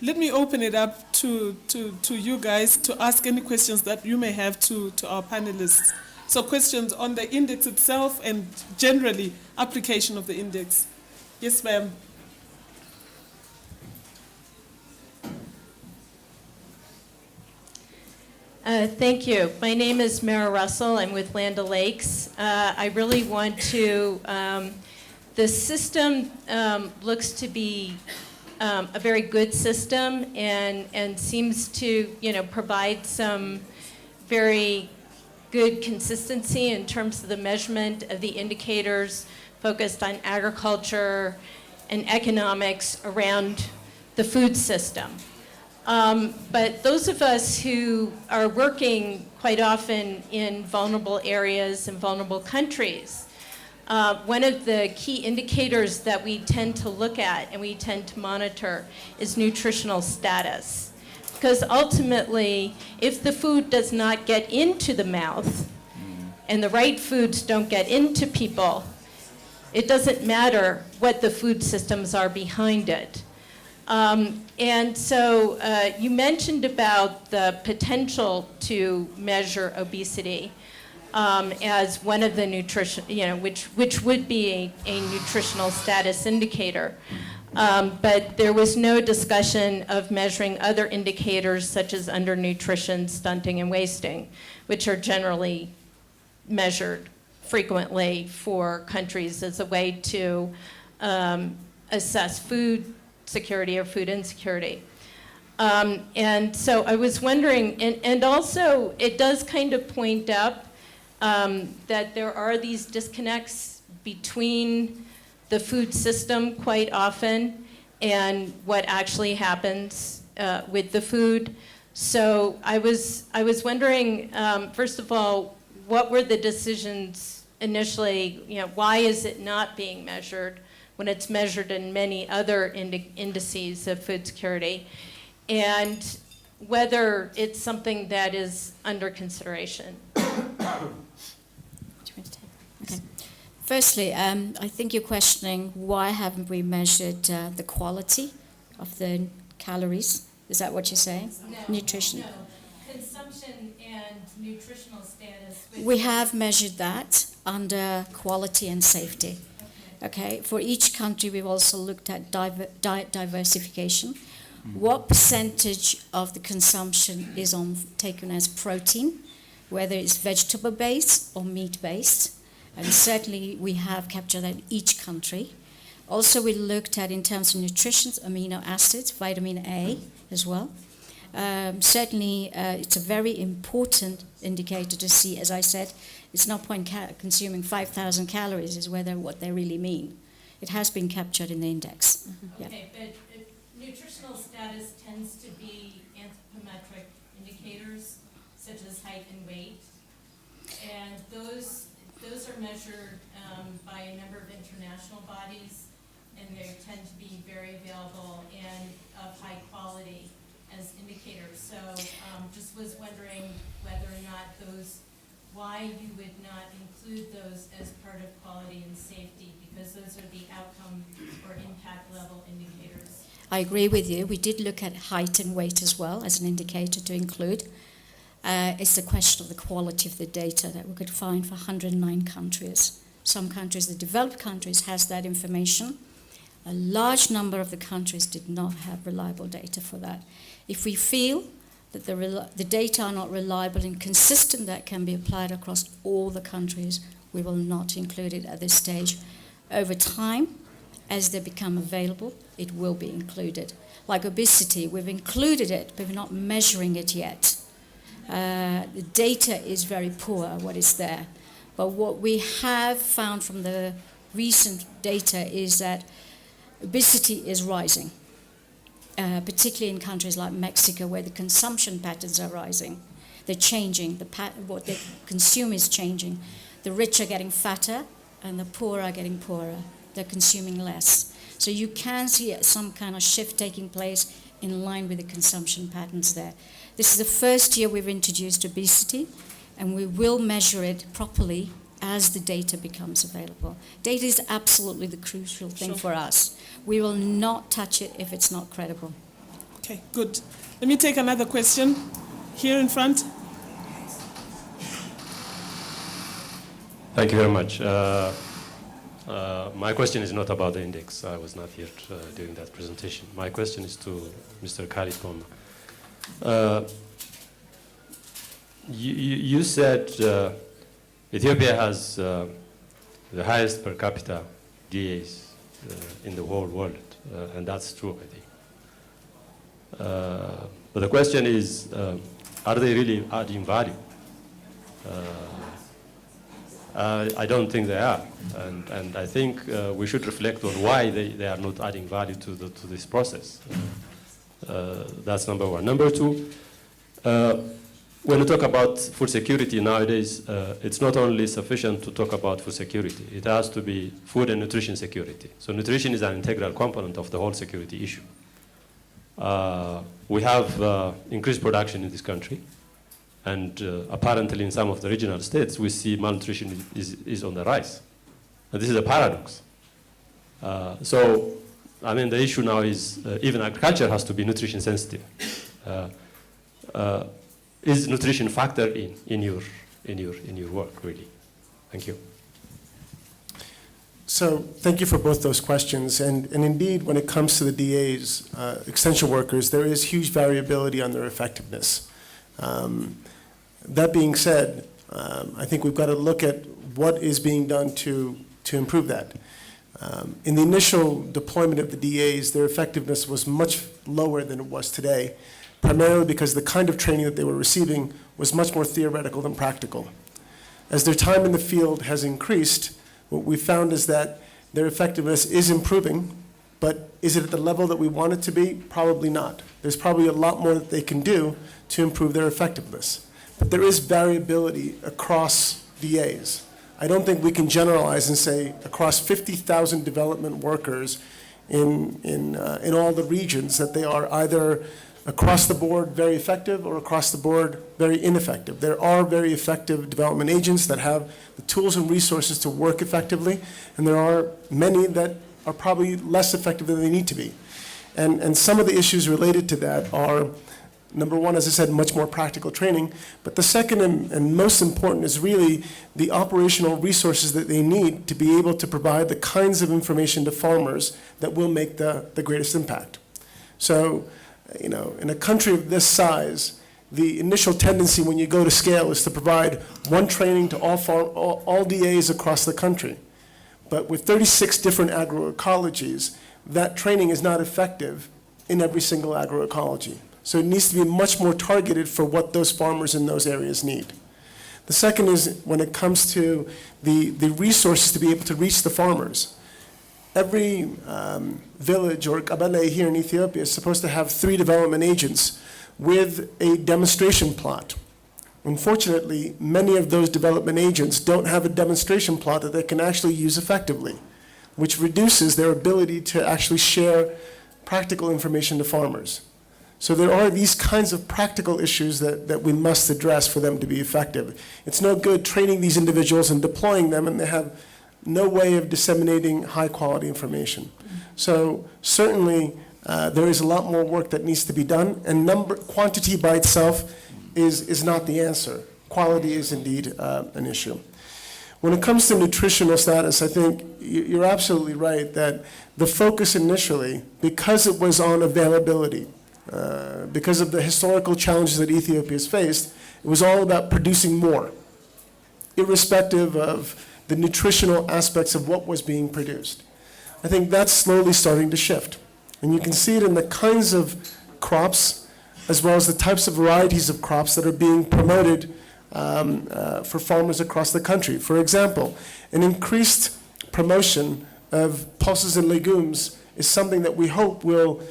Let me open it up to you guys to ask any questions that you may have to our panelists. So questions on the index itself and generally application of the index. Yes, ma'am. Thank you. My name is Mara Russell. I'm with Land O'Lakes. I really want to, the system looks to be a very good system and seems to, provide some very good consistency in terms of the measurement of the indicators focused on agriculture and economics around the food system. But those of us who are working quite often in vulnerable areas and vulnerable countries, one of the key indicators that we tend to look at and we tend to monitor is nutritional status. Because ultimately, if the food does not get into the mouth and the right foods don't get into people, it doesn't matter what the food systems are behind it. And so you mentioned about the potential to measure obesity as one of the nutrition, which would be a nutritional status indicator. But there was no discussion of measuring other indicators such as undernutrition, stunting, and wasting, which are generally measured frequently for countries as a way to assess food security or food insecurity. And so I was wondering, and also it does kind of point up that there are these disconnects between the food system quite often and what actually happens with the food. So I was wondering, first of all, what were the decisions initially, why is it not being measured when it's measured in many other indices of food security, and whether it's something that is under consideration. Okay. Firstly, I think you're questioning why haven't we measured the quality of the calories? Is that what you're saying? No, nutrition. No, consumption and nutritional status. We have measured that under quality and safety. Okay, for each country, we've also looked at diet diversification. What percentage of the consumption is taken as protein, whether it's vegetable-based or meat-based? And certainly, we have captured that in each country. Also, we looked at, in terms of nutrition, amino acids, vitamin A as well. Certainly, it's a very important indicator to see, as I said, it's no point consuming 5,000 calories, is whether what they really mean. It has been captured in the index. Mm-hmm. Okay, yeah. But nutritional status tends to be anthropometric indicators, such as height and weight. And those are measured by a number of international bodies, and they tend to be very available and of high quality as indicators. So just was wondering whether or not why you would not include those as part of quality and safety, because those are the outcome or impact level indicators. I agree with you. We did look at height and weight as well as an indicator to include. It's the question of the quality of the data that we could find for 109 countries. Some countries, the developed countries, has that information. A large number of the countries did not have reliable data for that. If we feel that the data are not reliable and consistent that can be applied across all the countries, we will not include it at this stage. Over time, as they become available, it will be included. Like obesity, we've included it, but we're not measuring it yet. The data is very poor, what is there. But what we have found from the recent data is that obesity is rising. Particularly in countries like Mexico, where the consumption patterns are rising. They're changing. What they consume is changing. The rich are getting fatter, and the poor are getting poorer. They're consuming less. So you can see some kind of shift taking place in line with the consumption patterns there. This is the first year we've introduced obesity, and we will measure it properly as the data becomes available. Data is absolutely the crucial thing for us. We will not touch it if it's not credible. Okay, good. Let me take another question here in front. Thank you very much. My question is not about the index. I was not here during that presentation. My question is to Mr. Khalid Pomma. You said Ethiopia has the highest per capita DAs in the whole world, and that's true, I think. But the question is, are they really adding value? I don't think they are, and I think we should reflect on why they are not adding value to this process. That's number one. Number two, when we talk about food security nowadays, it's not only sufficient to talk about food security. It has to be food and nutrition security. So nutrition is an integral component of the whole security issue. We have increased production in this country. And apparently in some of the regional states, we see malnutrition is on the rise. And this is a paradox. So, I mean, the issue now is even agriculture has to be nutrition sensitive. Is nutrition factored in your work, really? Thank you. So thank you for both those questions. And indeed, when it comes to the DAs, extension workers, there is huge variability on their effectiveness. That being said, I think we've got to look at what is being done to improve that. In the initial deployment of the DAs, their effectiveness was much lower than it was today, primarily because the kind of training that they were receiving was much more theoretical than practical. As their time in the field has increased, what we found is that their effectiveness is improving, but is it at the level that we want it to be? Probably not. There's probably a lot more that they can do to improve their effectiveness. But there is variability across DAs. I don't think we can generalize and say across 50,000 development workers in all the regions that they are either across the board very effective or across the board very ineffective. There are very effective development agents that have the tools and resources to work effectively, and there are many that are probably less effective than they need to be. And some of the issues related to that are, number one, as I said, much more practical training, but the second and most important is really the operational resources that they need to be able to provide the kinds of information to farmers that will make the greatest impact. So, you know, in a country of this size, the initial tendency when you go to scale is to provide one training to all DAs across the country. But with 36 different agroecologies, that training is not effective in every single agroecology. So it needs to be much more targeted for what those farmers in those areas need. The second is when it comes to the resources to be able to reach the farmers. Every village or kabale here in Ethiopia is supposed to have 3 development agents with a demonstration plot. Unfortunately, many of those development agents don't have a demonstration plot that they can actually use effectively, which reduces their ability to actually share practical information to farmers. So there are these kinds of practical issues that we must address for them to be effective. It's no good training these individuals and deploying them and they have no way of disseminating high quality information. So certainly there is a lot more work that needs to be done, and quantity by itself is not the answer. Quality is indeed an issue. When it comes to nutritional status, I think you're absolutely right that the focus initially, because it was on availability, because of the historical challenges that Ethiopia has faced, it was all about producing more, irrespective of the nutritional aspects of what was being produced. I think that's slowly starting to shift. And you can see it in the kinds of crops, as well as the types of varieties of crops that are being promoted for farmers across the country. For example, an increased promotion of pulses and legumes is something that we hope will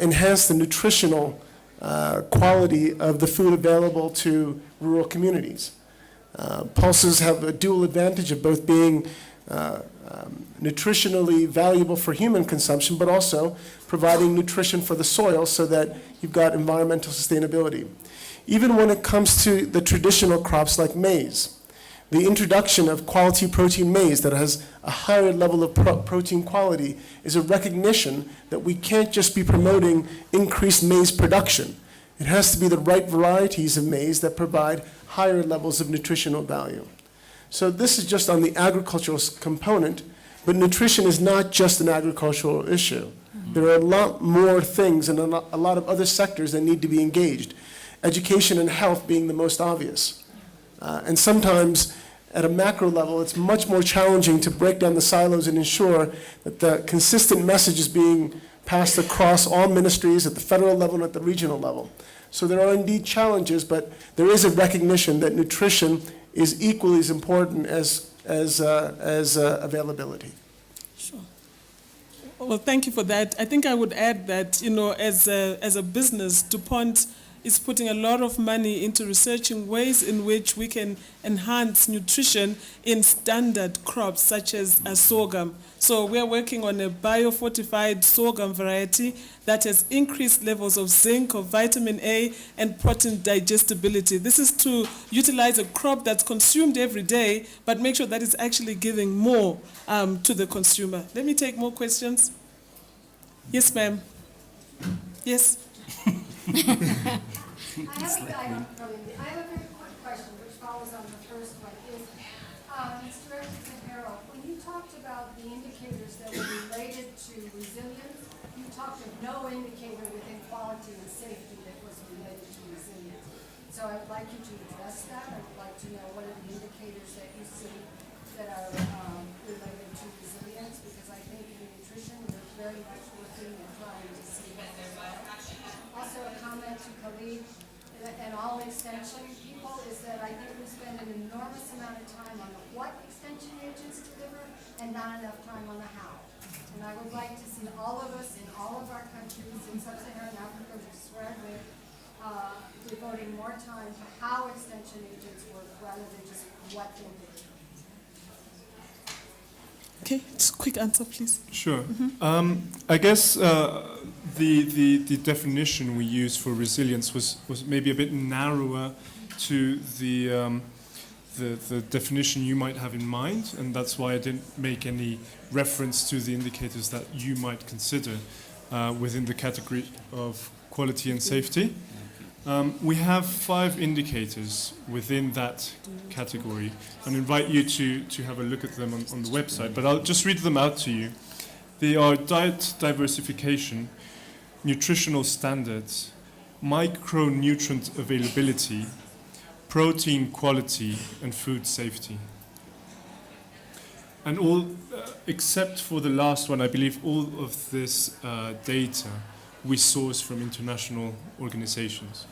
enhance the nutritional quality of the food available to rural communities. Pulses have a dual advantage of both being nutritionally valuable for human consumption, but also providing nutrition for the soil so that you've got environmental sustainability. Even when it comes to the traditional crops like maize, The introduction of quality protein maize that has a higher level of protein quality is a recognition that we can't just be promoting increased maize production. It has to be the right varieties of maize that provide higher levels of nutritional value. So this is just on the agricultural component, but nutrition is not just an agricultural issue. There are a lot more things and a lot of other sectors that need to be engaged. Education and health being the most obvious. And sometimes at a macro level, it's much more challenging to break down the silos and ensure that the consistent message is being passed across all ministries at the federal level and at the regional level. So there are indeed challenges, but there is a recognition that nutrition is equally as important as availability. Sure. Well, thank you for that. I think I would add that, as a business, DuPont is putting a lot of money into researching ways in which we can enhance nutrition in standard crops such as sorghum. So we're working on a biofortified sorghum variety that has increased levels of zinc, of vitamin A, and protein digestibility. This is to utilize a crop that's consumed every day, but make sure that it's actually giving more to the consumer. Let me take more questions. Yes, ma'am. Yes. I have a very quick question which follows on the first one. It's directed to Harold. When you talked about the indicators that were related to resilience, you talked of no indicator within quality and safety that was related to resilience. So I would like you to address that. I would like to know what are the indicators that you see that are related to resilience, because I think in nutrition we're very much looking and trying to see what those are. Also, a comment to Khalid and all extension people is that I think we spend an enormous amount of time on the what extension agents deliver and not enough time on the how. And I would like to see all of us in all of our countries in sub-Saharan Africa, which is where I live, devoting more time to how extension agents work rather than just what they do. Okay, just a quick answer, please. Sure. I guess the definition we used for resilience was maybe a bit narrower to the definition you might have in mind, and that's why I didn't make any reference to the indicators that you might consider within the category of quality and safety. We have 5 indicators within that category, and invite you to have a look at them on the website, but I'll just read them out to you. They are diet diversification, nutritional standards, micronutrient availability, protein quality, and food safety. And all, except for the last one, I believe all of this data we source from international organizations.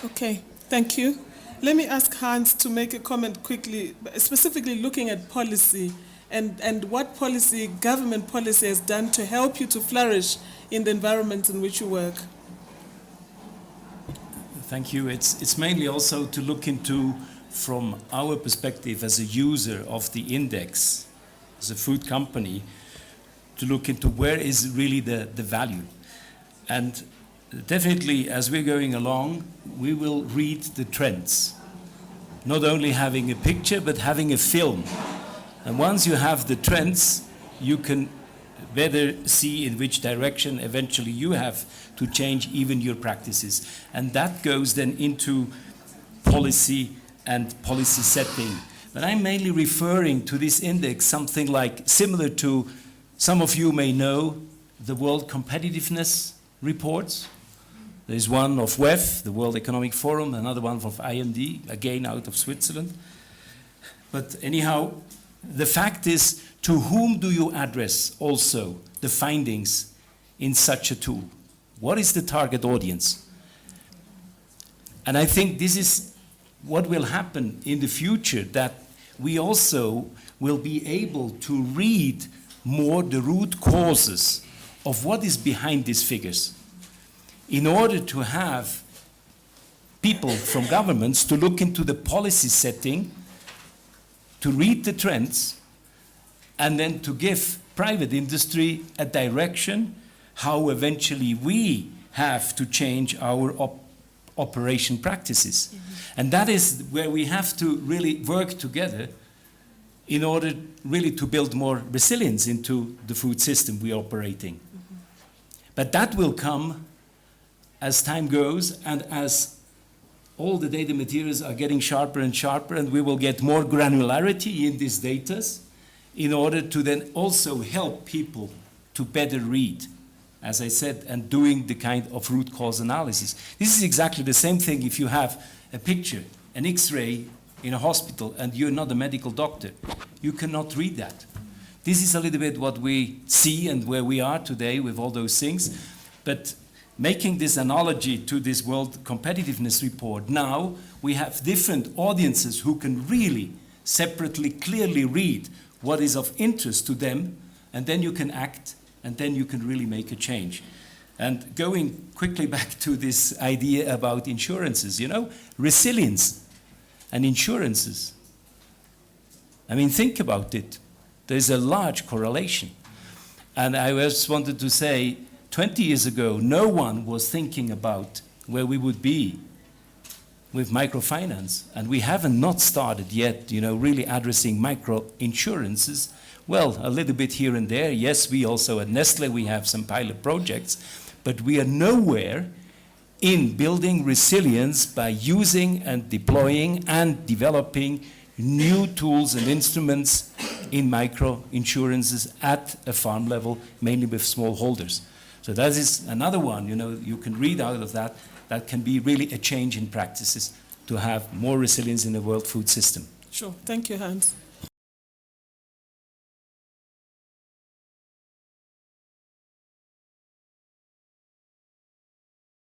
Okay, thank you. Let me ask Hans to make a comment quickly, specifically looking at policy and what policy, government policy, has done to help you to flourish in the environment in which you work. Thank you. It's mainly also to look into, from our perspective as a user of the index, as a food company, to look into where is really the value. And definitely, as we're going along, we will read the trends. Not only having a picture, but having a film. And once you have the trends, you can better see in which direction eventually you have to change even your practices. And that goes then into policy and policy setting. But I'm mainly referring to this index, something like similar to, some of you may know, the World Competitiveness Reports. There's one of WEF, the World Economic Forum, another one of IMD, again out of Switzerland. But anyhow, the fact is, to whom do you address also the findings in such a tool? What is the target audience? And I think this is what will happen in the future, that we also will be able to read more the root causes of what is behind these figures, in order to have people from governments to look into the policy setting, to read the trends, and then to give private industry a direction how eventually we have to change our operation practices. And that is where we have to really work together in order really to build more resilience into the food system we are operating. But that will come as time goes and as all the data materials are getting sharper and sharper, and we will get more granularity in these data in order to then also help people to better read, as I said, and doing the kind of root cause analysis. This is exactly the same thing if you have a picture, an X-ray in a hospital, and you're not a medical doctor. You cannot read that. This is a little bit what we see and where we are today with all those things. But making this analogy to this World Competitiveness Report, now we have different audiences who can really separately, clearly read what is of interest to them, and then you can act, and then you can really make a change. And going quickly back to this idea about insurances, you know, resilience and insurances. I mean, think about it. There's a large correlation. And I just wanted to say, 20 years ago, no one was thinking about where we would be with microfinance. And we haven't not started yet, you know, really addressing micro insurances. Well, a little bit here and there. Yes, we also at Nestle, we have some pilot projects, but we are nowhere in building resilience by using and deploying and developing new tools and instruments in micro insurances at a farm level, mainly with smallholders. So that is another one, you know, you can read out of that, that can be really a change in practices to have more resilience in the world food system. Sure. Thank you, Hans.